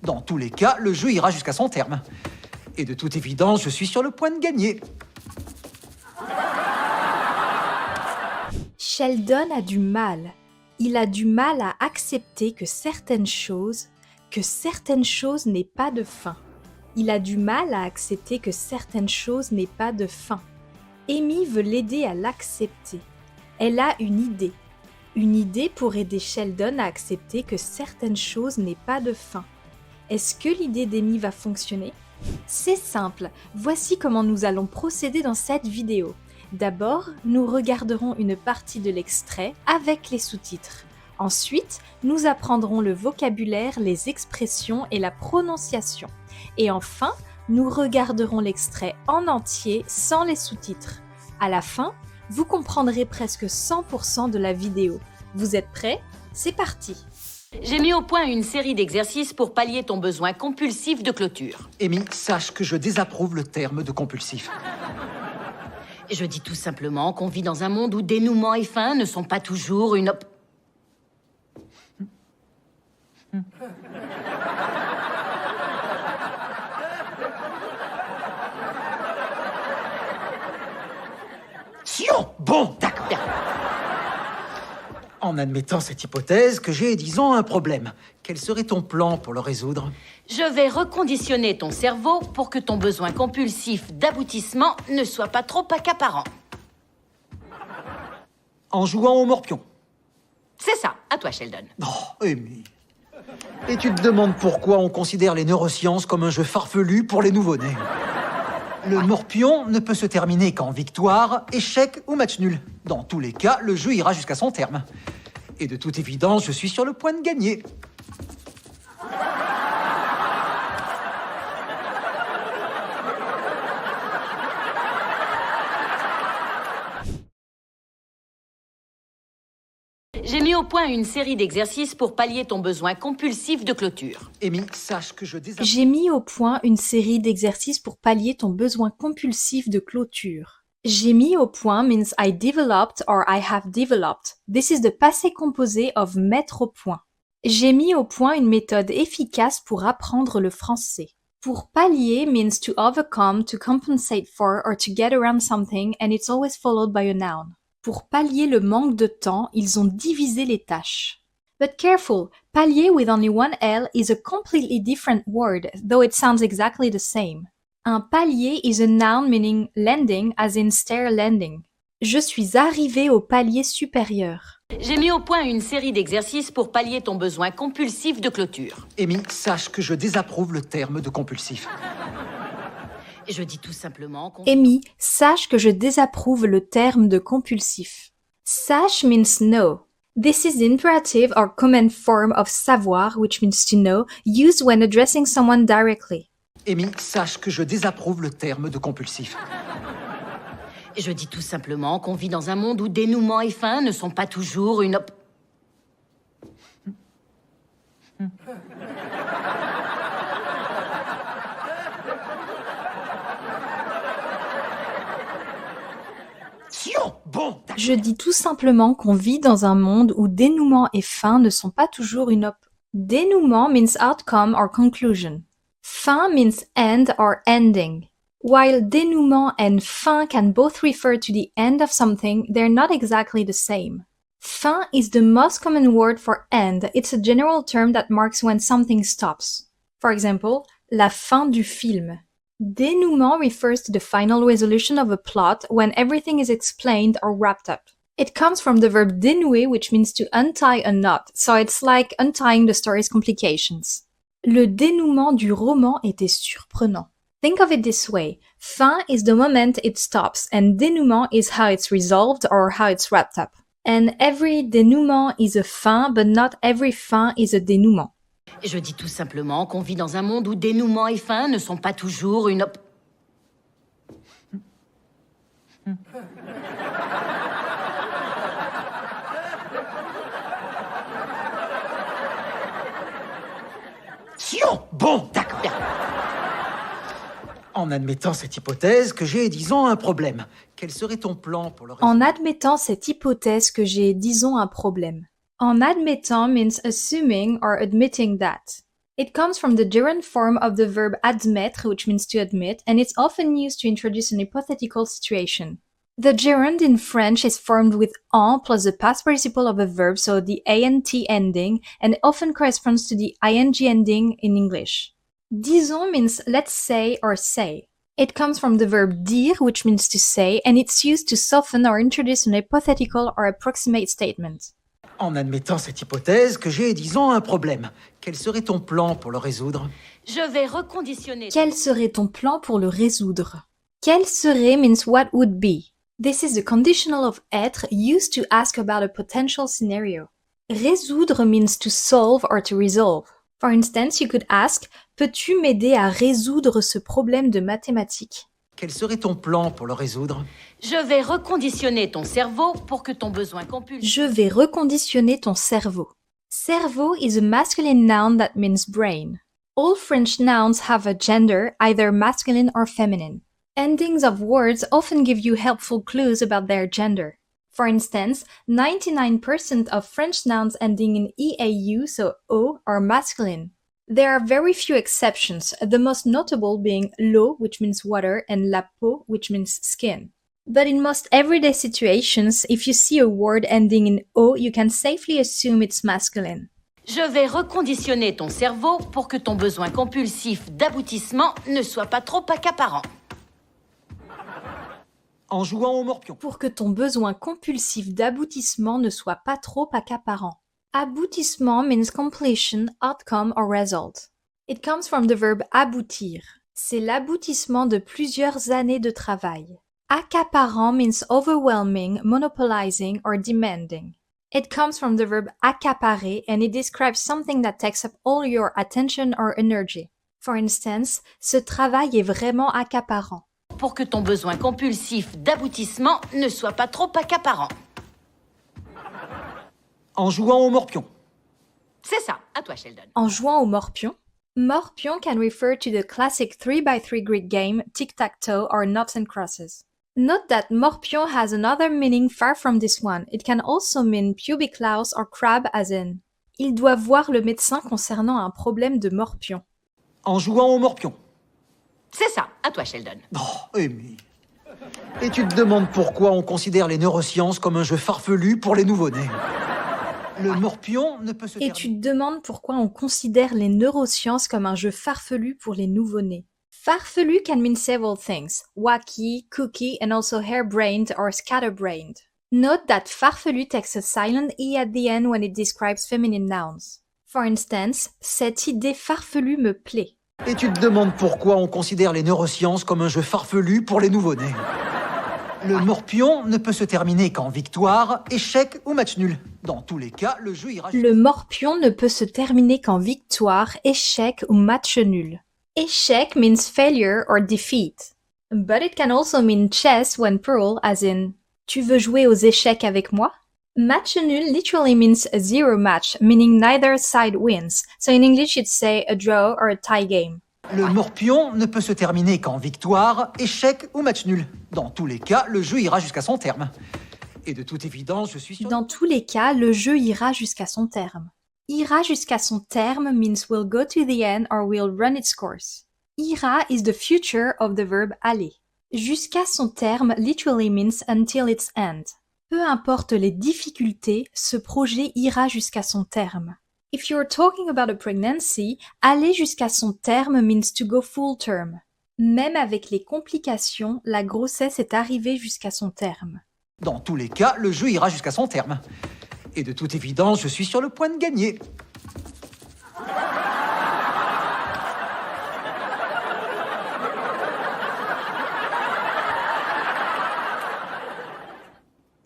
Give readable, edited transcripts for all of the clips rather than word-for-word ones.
Dans tous les cas, le jeu ira jusqu'à son terme. Et de toute évidence, je suis sur le point de gagner. Sheldon a du mal. Il a du mal à accepter que certaines choses n'aient pas de fin. Il a du mal à accepter que certaines choses n'aient pas de fin. Amy veut l'aider à l'accepter. Elle a une idée. Une idée pour aider Sheldon à accepter que certaines choses n'aient pas de fin. Est-ce que l'idée d'Amy va fonctionner? C'est simple, voici comment nous allons procéder dans cette vidéo. D'abord, nous regarderons une partie de l'extrait avec les sous-titres. Ensuite, nous apprendrons le vocabulaire, les expressions et la prononciation. Et enfin, nous regarderons l'extrait en entier sans les sous-titres. À la fin, vous comprendrez presque 100% de la vidéo. Vous êtes prêts? C'est parti! J'ai mis au point une série d'exercices pour pallier ton besoin compulsif de clôture. Amy, sache que je désapprouve le terme de compulsif. Je dis tout simplement qu'on vit dans un monde où dénouement et fin ne sont pas toujours une Sion! Bon, d'accord. En admettant cette hypothèse que j'ai, disons, un problème, quel serait ton plan pour le résoudre? Je vais reconditionner ton cerveau pour que ton besoin compulsif d'aboutissement ne soit pas trop accaparant. En jouant au morpion. C'est ça, à toi Sheldon. Oh, Amy. Et tu te demandes pourquoi on considère les neurosciences comme un jeu farfelu pour les nouveau-nés. Le morpion ne peut se terminer qu'en victoire, échec ou match nul. Dans tous les cas, le jeu ira jusqu'à son terme. Et de toute évidence, je suis sur le point de gagner. J'ai mis au point une série d'exercices pour pallier ton besoin compulsif de clôture. Amy, sache que je désapprouve... J'ai mis au point une série d'exercices pour pallier ton besoin compulsif de clôture. J'ai mis au point means I developed or I have developed. This is the passé composé of mettre au point. J'ai mis au point une méthode efficace pour apprendre le français. Pour pallier means to overcome, to compensate for, or to get around something, and it's always followed by a noun. Pour pallier le manque de temps, ils ont divisé les tâches. But careful, pallier with only one L is a completely different word, though it sounds exactly the same. Un palier is a noun meaning landing, as in stair landing. Je suis arrivé au palier supérieur. J'ai mis au point une série d'exercices pour pallier ton besoin compulsif de clôture. Amy, sache que je désapprouve le terme de compulsif. Je dis tout simplement qu'on... Amy, sache que je désapprouve le terme de compulsif. Sache means know. This is the imperative or command form of savoir, which means to know, used when addressing someone directly. Amy, sache que je désapprouve le terme de compulsif. Je dis tout simplement qu'on vit dans un monde où dénouement et fin ne sont pas toujours une Bon, Je dis tout simplement qu'on vit dans un monde où dénouement et fin ne sont pas toujours une Dénouement means outcome or conclusion. Fin means end or ending. While dénouement and fin can both refer to the end of something, they're not exactly the same. Fin is the most common word for end. It's a general term that marks when something stops. For example, la fin du film. Dénouement refers to the final resolution of a plot when everything is explained or wrapped up. It comes from the verb dénouer, which means to untie a knot, so it's like untying the story's complications. Le dénouement du roman était surprenant. Think of it this way. Fin is the moment it stops, and dénouement is how it's resolved or how it's wrapped up. And every dénouement is a fin, but not every fin is a dénouement. Je dis tout simplement qu'on vit dans un monde où dénouement et fin ne sont pas toujours une Bon, d'accord. En admettant cette hypothèse que j'ai, disons, un problème, quel serait ton plan pour le résoudre? En admettant cette hypothèse que j'ai, disons, un problème. En admettant means assuming or admitting that. It comes from the gerund form of the verb admettre, which means to admit, and it's often used to introduce an hypothetical situation. The gerund in French is formed with en plus the past participle of a verb, so the ant ending, and often corresponds to the ing ending in English. Disons means let's say or say. It comes from the verb dire, which means to say, and it's used to soften or introduce an hypothetical or approximate statement. En admettant cette hypothèse que j'ai, disons, un problème, quel serait ton plan pour le résoudre? Je vais reconditionner... Quel serait ton plan pour le résoudre? Quel serait means what would be. This is the conditional of être used to ask about a potential scenario. Résoudre means to solve or to resolve. For instance, you could ask, peux-tu m'aider à résoudre ce problème de mathématiques? Quel serait ton plan pour le résoudre? Je vais reconditionner ton cerveau pour que ton besoin compulsif... Je vais reconditionner ton cerveau. Cerveau is a masculine noun that means brain. All French nouns have a gender, either masculine or feminine. Endings of words often give you helpful clues about their gender. For instance, 99% of French nouns ending in EAU, so O, are masculine. There are very few exceptions, the most notable being l'eau, which means water, and la peau, which means skin. But in most everyday situations, if you see a word ending in O, you can safely assume it's masculine. Je vais reconditionner ton cerveau pour que ton besoin compulsif d'aboutissement ne soit pas trop accaparant. En jouant au morpion. Pour que ton besoin compulsif d'aboutissement ne soit pas trop accaparant. Aboutissement means completion, outcome or result. It comes from the verb aboutir. C'est l'aboutissement de plusieurs années de travail. Accaparant means overwhelming, monopolizing or demanding. It comes from the verb accaparer and it describes something that takes up all your attention or energy. For instance, ce travail est vraiment accaparant. Pour que ton besoin compulsif d'aboutissement ne soit pas trop accaparant. En jouant au morpion. C'est ça, à toi Sheldon. En jouant au morpion. Morpion can refer to the classic 3x3 Greek game tic-tac-toe or noughts and crosses. Note that morpion has another meaning far from this one. It can also mean pubic louse or crab as in. Il doit voir le médecin concernant un problème de morpion. En jouant au morpion. C'est ça, à toi Sheldon. Oh, Amy. Et tu te demandes pourquoi on considère les neurosciences comme un jeu farfelu pour les nouveau-nés. Le morpion ne peut se Et tu te demandes pourquoi on considère les neurosciences comme un jeu farfelu pour les nouveau-nés. Farfelu can mean several things, wacky, kooky, and also harebrained or scatterbrained. Note that farfelu takes a silent E at the end when it describes feminine nouns. For instance, cette idée farfelue me plaît. Et tu te demandes pourquoi on considère les neurosciences comme un jeu farfelu pour les nouveau-nés. Le morpion ne peut se terminer qu'en victoire, échec ou match nul. Dans tous les cas, le jeu ira... Le morpion ne peut se terminer qu'en victoire, échec ou match nul. Échec means failure or defeat. But it can also mean chess when plural, as in, tu veux jouer aux échecs avec moi? Match nul literally means a zero match, meaning neither side wins. So in English you'd say a draw or a tie game. Le morpion ne peut se terminer qu'en victoire, échec ou match nul. Dans tous les cas, le jeu ira jusqu'à son terme. Et de toute évidence, je suis sûr... Dans tous les cas, le jeu ira jusqu'à son terme. Ira jusqu'à son terme means will go to the end or will run its course. Ira is the future of the verb aller. Jusqu'à son terme literally means until its end. Peu importe les difficultés, ce projet ira jusqu'à son terme. If you're talking about a pregnancy, aller jusqu'à son terme means to go full term. Même avec les complications, la grossesse est arrivée jusqu'à son terme. Dans tous les cas, le jeu ira jusqu'à son terme. Et de toute évidence, je suis sur le point de gagner.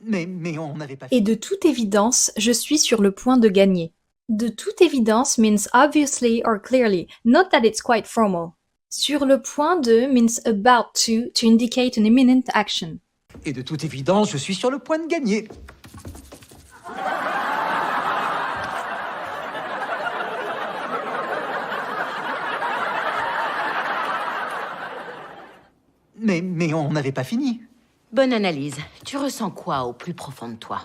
Mais on n'avait pas... Et de toute évidence, je suis sur le point de gagner. De toute évidence means obviously or clearly. Note that it's quite formal. Sur le point de means about to indicate an imminent action. Et de toute évidence, je suis sur le point de gagner. Mais on n'avait pas fini. Bonne analyse. Tu ressens quoi au plus profond de toi?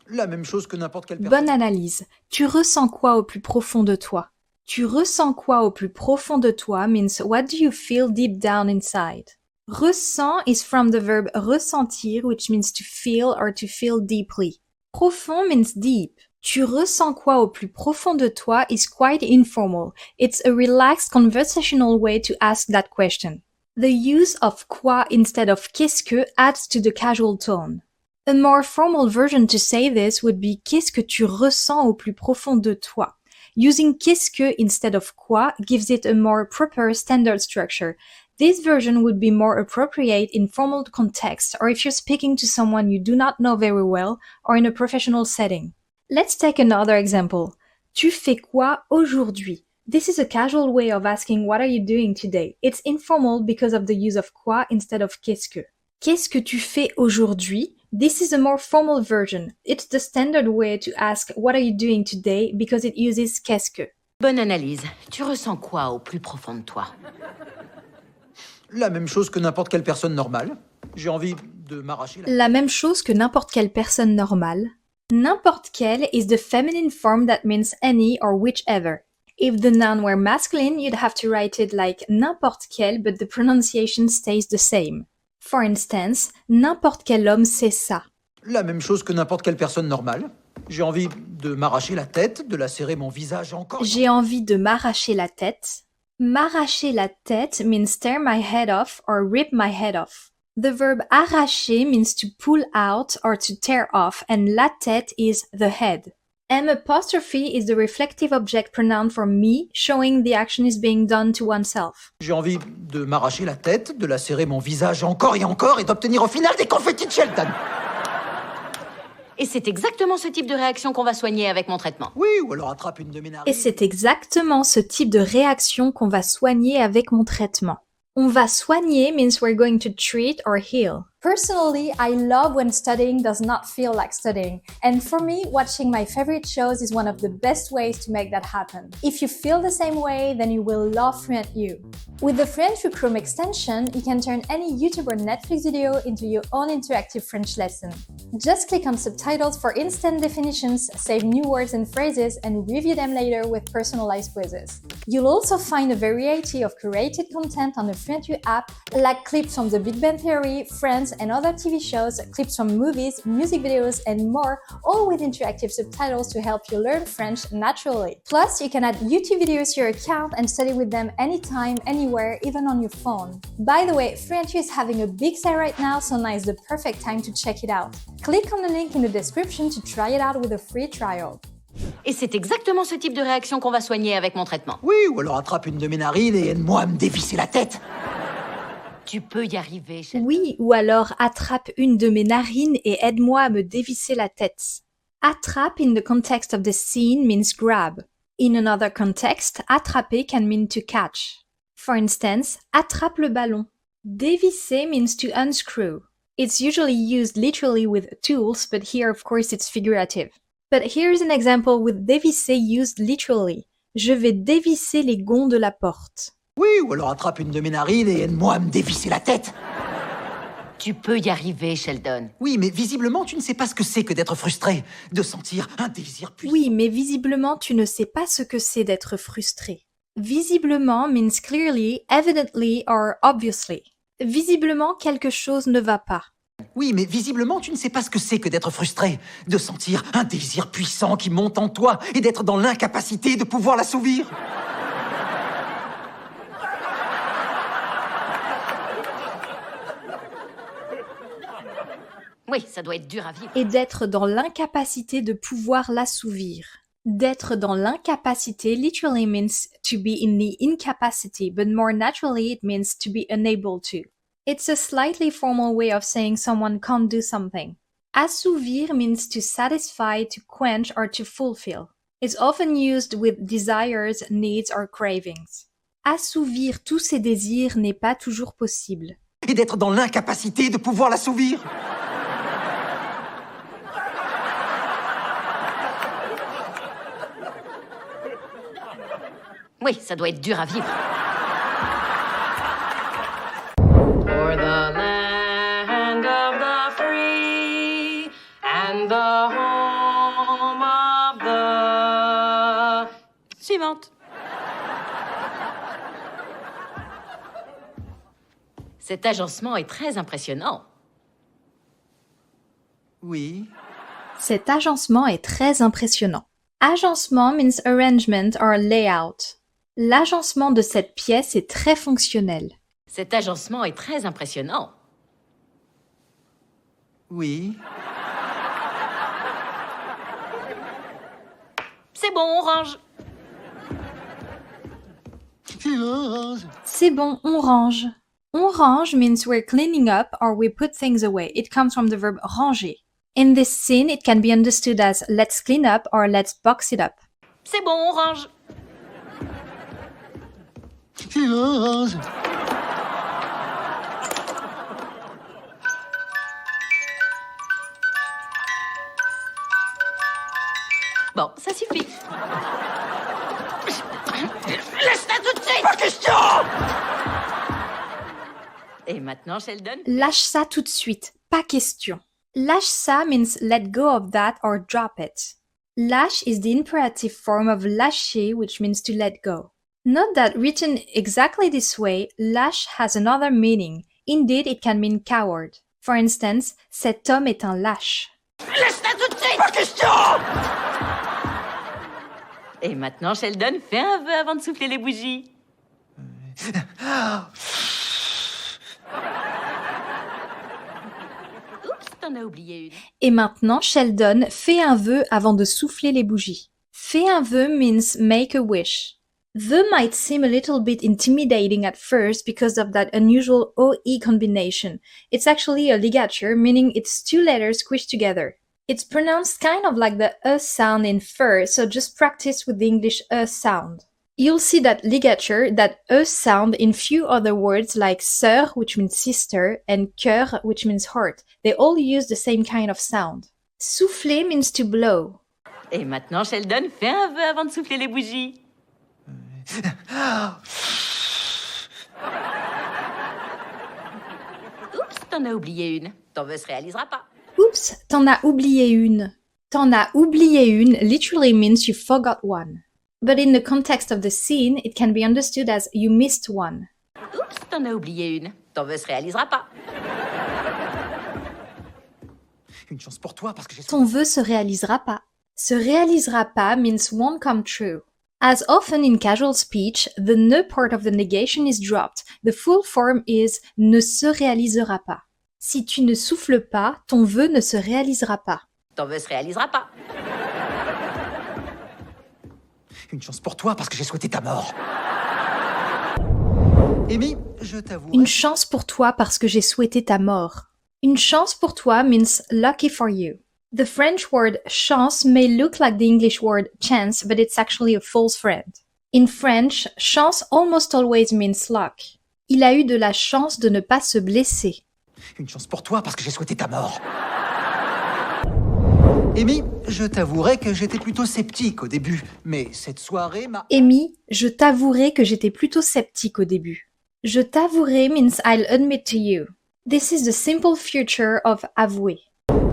La même chose que n'importe quelle personne. Bonne analyse. Tu ressens quoi au plus profond de toi? Tu ressens quoi au plus profond de toi means what do you feel deep down inside? Ressent is from the verb ressentir, which means to feel or to feel deeply. Profond means deep. Tu ressens quoi au plus profond de toi is quite informal. It's a relaxed conversational way to ask that question. The use of quoi instead of qu'est-ce que adds to the casual tone. A more formal version to say this would be qu'est-ce que tu ressens au plus profond de toi. Using qu'est-ce que instead of quoi gives it a more proper standard structure. This version would be more appropriate in formal context or if you're speaking to someone you do not know very well or in a professional setting. Let's take another example. Tu fais quoi aujourd'hui? This is a casual way of asking what are you doing today. It's informal because of the use of quoi instead of qu'est-ce que. Qu'est-ce que tu fais aujourd'hui? This is a more formal version. It's the standard way to ask what are you doing today because it uses qu'est-ce que. Bonne analyse. Tu ressens quoi au plus profond de toi? La même chose que n'importe quelle personne normale. J'ai envie de m'arracher La même chose que n'importe quelle personne normale. N'importe quelle is the feminine form that means any or whichever. If the noun were masculine, you'd have to write it like n'importe quel, but the pronunciation stays the same. For instance, n'importe quel homme sait ça. La même chose que n'importe quelle personne normale. J'ai envie de m'arracher la tête, de lacérer mon visage encore. J'ai envie de m'arracher la tête. M'arracher la tête means tear my head off or rip my head off. The verb arracher means to pull out or to tear off, and la tête is the head. M' is the reflective object pronoun for me, showing the action is being done to oneself. J'ai envie de m'arracher la tête, de lacérer mon visage encore et d'obtenir au final des confettis de Sheldon. Et c'est exactement ce type de réaction qu'on va soigner avec mon traitement. Oui, ou alors attrape une de mes narines. Et c'est exactement ce type de réaction qu'on va soigner avec mon traitement. On va soigner means we're going to treat or heal. Personally, I love when studying does not feel like studying. And for me, watching my favorite shows is one of the best ways to make that happen. If you feel the same way, then you will love FluentU. With the FluentU Chrome extension, you can turn any YouTube or Netflix video into your own interactive French lesson. Just click on subtitles for instant definitions, save new words and phrases, and review them later with personalized quizzes. You'll also find a variety of curated content on the FluentU app, like clips from The Big Bang Theory, Friends, and other TV shows, clips from movies, music videos, and more, all with interactive subtitles to help you learn French naturally. Plus, you can add YouTube videos to your account and study with them anytime, anywhere, even on your phone. By the way, FluentU is having a big sale right now, so now is the perfect time to check it out. Click on the link in the description to try it out with a free trial. Et c'est exactement ce type de réaction qu'on va soigner avec mon traitement. Oui, ou alors attrape une de mes narines et aide-moi à me dévisser la tête. Tu peux y arriver, Sheldon. Oui, ou alors attrape une de mes narines et aide-moi à me dévisser la tête. Attrape in the context of the scene means grab. In another context, attraper can mean to catch. For instance, attrape le ballon. Dévisser means to unscrew. It's usually used literally with tools, but here of course it's figurative. But here's an example with dévisser used literally. Je vais dévisser les gonds de la porte. Oui, ou alors attrape une de mes narines et aide-moi à me dévisser la tête. Tu peux y arriver, Sheldon. Oui, mais visiblement, tu ne sais pas ce que c'est que d'être frustré, de sentir un désir puissant. Oui, mais visiblement, tu ne sais pas ce que c'est d'être frustré. Visiblement means clearly, evidently or obviously. Visiblement, quelque chose ne va pas. Oui, mais visiblement, tu ne sais pas ce que c'est que d'être frustré, de sentir un désir puissant qui monte en toi et d'être dans l'incapacité de pouvoir l'assouvir. Oui, ça doit être dur à vivre. Et d'être dans l'incapacité de pouvoir l'assouvir. D'être dans l'incapacité literally means to be in the incapacity, but more naturally it means to be unable to. It's a slightly formal way of saying someone can't do something. Assouvir means to satisfy, to quench, or to fulfill. It's often used with desires, needs, or cravings. Assouvir tous ses désirs n'est pas toujours possible. Et d'être dans l'incapacité de pouvoir l'assouvir. Oui, ça doit être dur à vivre. For the land of the free and the home Cet agencement est très impressionnant. Oui. Cet agencement est très impressionnant. Agencement means arrangement or layout. L'agencement de cette pièce est très fonctionnel. Cet agencement est très impressionnant. Oui. C'est bon, on range. C'est bon, on range. On range means we're cleaning up or we put things away. It comes from the verb ranger. In this scene, it can be understood as let's clean up or let's box it up. C'est bon, on range. Bon, ça suffit. Laisse-la tout de suite. Pas question! Et maintenant, Sheldon? Lâche ça tout de suite. Pas question. Lâche ça means let go of that or drop it. Lâche is the imperative form of lâcher, which means to let go. Note that written exactly this way, lâche has another meaning. Indeed, it can mean coward. For instance, cet homme est un lâche. Laisse-la tout de suite. Pas question! Et maintenant, Sheldon, fais un vœu avant de souffler les bougies. Oups, t'en as oublié une. Et maintenant, Sheldon, fais un vœu avant de souffler les bougies. Fais un vœu means make a wish. Vœu might seem a little bit intimidating at first because of that unusual OE combination. It's actually a ligature, meaning it's two letters squished together. It's pronounced kind of like the sound in fur, so just practice with the English sound. You'll see that ligature, that sound in few other words like sœur, which means sister, and cœur, which means heart. They all use the same kind of sound. Souffler means to blow. Et maintenant, Sheldon, fais un vœu avant de souffler les bougies. Oups, t'en as oublié une. Ton vœu se réalisera pas. Oups, t'en as oublié une. T'en as oublié une literally means you forgot one. But in the context of the scene, it can be understood as you missed one. Oups, t'en as oublié une. Ton vœu se réalisera pas. Une chance pour toi parce que j'ai... Ton vœu se réalisera pas. Se réalisera pas means won't come true. As often in casual speech, the ne part of the negation is dropped. The full form is ne se réalisera pas. Si tu ne souffles pas, ton vœu ne se réalisera pas. Ton vœu se réalisera pas. Une chance pour toi parce que j'ai souhaité ta mort. Amy, je t'avoue... Une chance pour toi parce que j'ai souhaité ta mort. Une chance pour toi means lucky for you. The French word chance may look like the English word chance, but it's actually a false friend. In French, chance almost always means luck. Il a eu de la chance de ne pas se blesser. Une chance pour toi parce que j'ai souhaité ta mort. Amy, je t'avouerai que j'étais plutôt sceptique au début, mais cette soirée m'a... Amy, je t'avouerai que j'étais plutôt sceptique au début. Je t'avouerai means I'll admit to you. This is the simple future of avouer.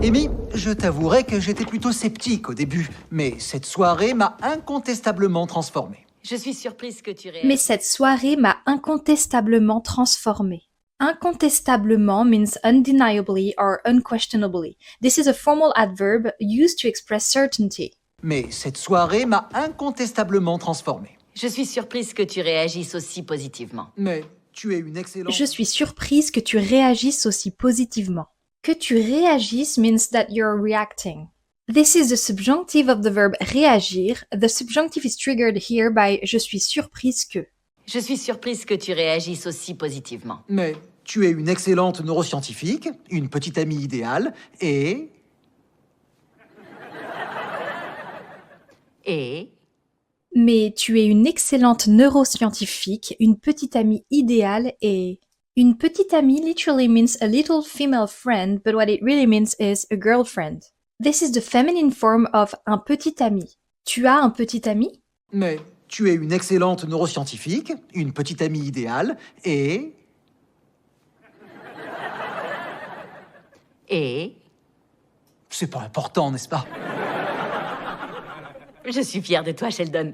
Amy, je t'avouerai que j'étais plutôt sceptique au début, mais cette soirée m'a incontestablement transformé. Je suis surprise que tu Mais cette soirée m'a incontestablement transformé. Incontestablement means undeniably or unquestionably. This is a formal adverb used to express certainty. Mais cette soirée m'a incontestablement transformé. Je suis surprise que tu réagisses aussi positivement. Mais tu es une excellente... Je suis surprise que tu réagisses aussi positivement. Que tu réagisses means that you're reacting. This is the subjunctive of the verb réagir. The subjunctive is triggered here by je suis surprise que. Je suis surprise que tu réagisses aussi positivement. Mais tu es une excellente neuroscientifique, une petite amie idéale, et... Et Mais tu es une excellente neuroscientifique, une petite amie idéale et... Une petite amie literally means a little female friend, but what it really means is a girlfriend. This is the feminine form of un petit ami. Tu as un petit ami? Mais tu es une excellente neuroscientifique, une petite amie idéale, et... Et C'est pas important, n'est-ce pas? je suis fière de toi, Sheldon.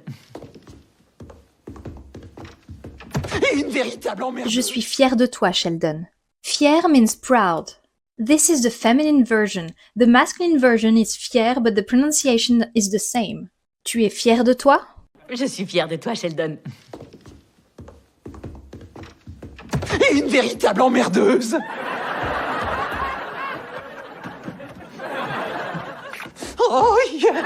Une véritable emmerdeuse. Je suis fière de toi, Sheldon. Fier means proud. This is the feminine version. The masculine version is fier, but the pronunciation is the same. Tu es fier de toi? Je suis fière de toi, Sheldon. Une véritable emmerdeuse. Oh, yeah.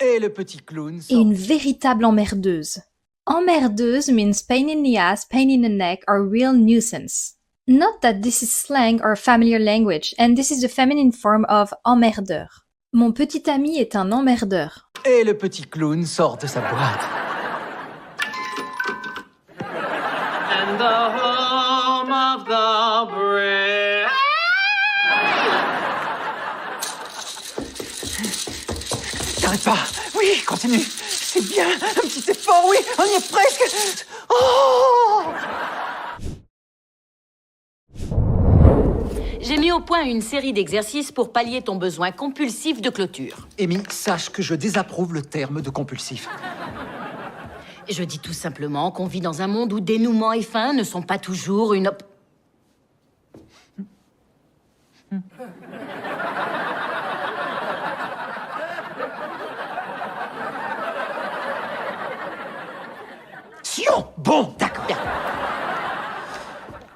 Et le petit clown Et sort. une véritable emmerdeuse. Emmerdeuse means pain in the ass, pain in the neck, or real nuisance. Note that this is slang or familiar language, and this is the feminine form of emmerdeur. Mon petit ami est un emmerdeur. Et le petit clown sort de sa boîte. And the home of the brave. T'arrêtes pas. Oui, continue. C'est bien. Un petit effort, oui. On y est presque. Oh! J'ai mis au point une série d'exercices pour pallier ton besoin compulsif de clôture. Amy, sache que je désapprouve le terme de compulsif. Je dis tout simplement qu'on vit dans un monde où dénouement et fin ne sont pas toujours une Sion! Bon, d'accord. Bien.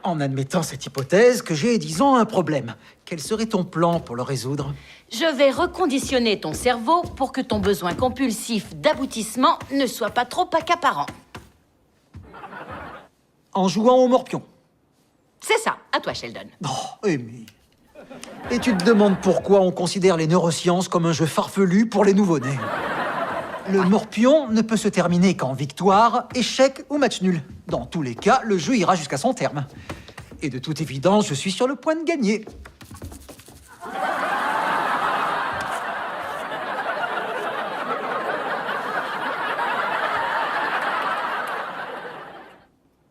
En admettant cette hypothèse que j'ai, disons, un problème, quel serait ton plan pour le résoudre? Je vais reconditionner ton cerveau pour que ton besoin compulsif d'aboutissement ne soit pas trop accaparant. En jouant au morpion. C'est ça, à toi, Sheldon. Oh, Amy. Et tu te demandes pourquoi on considère les neurosciences comme un jeu farfelu pour les nouveau-nés. Le morpion ne peut se terminer qu'en victoire, échec ou match nul. Dans tous les cas, le jeu ira jusqu'à son terme. Et de toute évidence, je suis sur le point de gagner.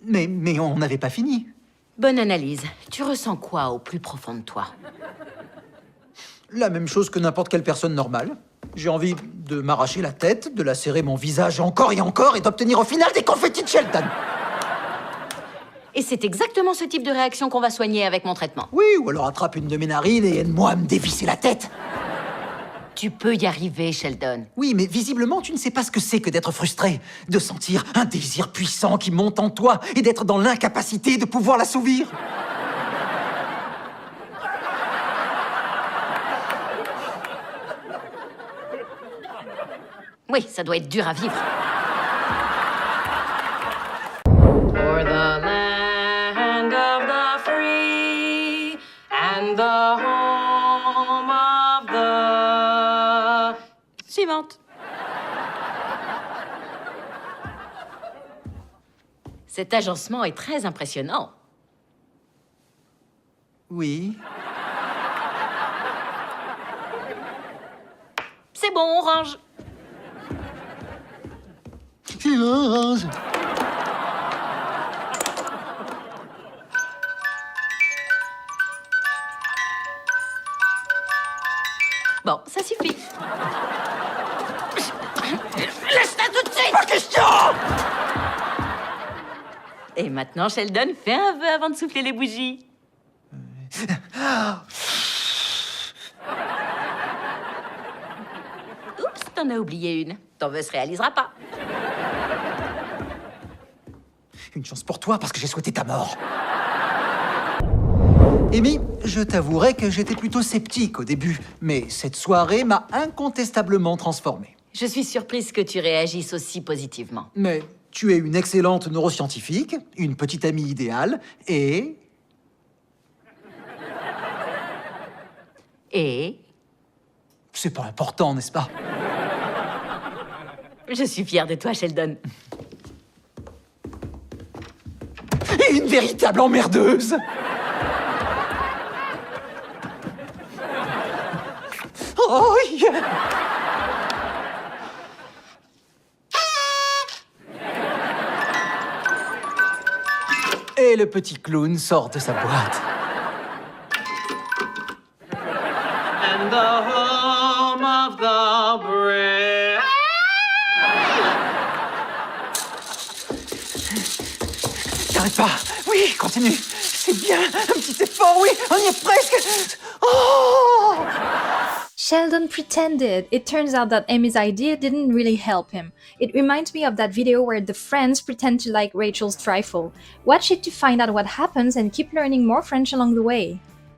Mais on n'avait pas fini. Bonne analyse. Tu ressens quoi au plus profond de toi? La même chose que n'importe quelle personne normale. J'ai envie de m'arracher la tête, de lacérer mon visage encore et d'obtenir au final des confettis de Sheldon. Et c'est exactement ce type de réaction qu'on va soigner avec mon traitement. Oui, ou alors attrape une de mes narines et aide-moi à me dévisser la tête. Tu peux y arriver, Sheldon. Oui, mais visiblement, tu ne sais pas ce que c'est que d'être frustré, de sentir un désir puissant qui monte en toi et d'être dans l'incapacité de pouvoir l'assouvir. Oui, ça doit être dur à vivre. For the land of the free and the home of the... Suivante. Cet agencement est très impressionnant. Oui. C'est bon, on range. Silence. Bon, ça suffit. Laisse-la tout de suite. Pas question. Et maintenant, Sheldon, fais un vœu avant de souffler les bougies. Oups, t'en as oublié une. Ton vœu se réalisera pas. Une chance pour toi parce que j'ai souhaité ta mort. Amy, je t'avouerai que j'étais plutôt sceptique au début, mais cette soirée m'a incontestablement transformé. Je suis surprise que tu réagisses aussi positivement. Mais tu es une excellente neuroscientifique, une petite amie idéale, et... Et C'est pas important, n'est-ce pas? je suis fière de toi, Sheldon. Et une véritable emmerdeuse. Oh, yeah. Et le petit clown sort de sa boîte. And the home of the shall break. T'arrêtes pas. Oui, continue. C'est bien. Un petit effort, oui. On y est presque. Oh! Sheldon pretended. It turns out that Amy's idea didn't really help him. It reminds me of that video where the friends pretend to like Rachel's trifle. Watch it to find out what happens and keep learning more French along the way.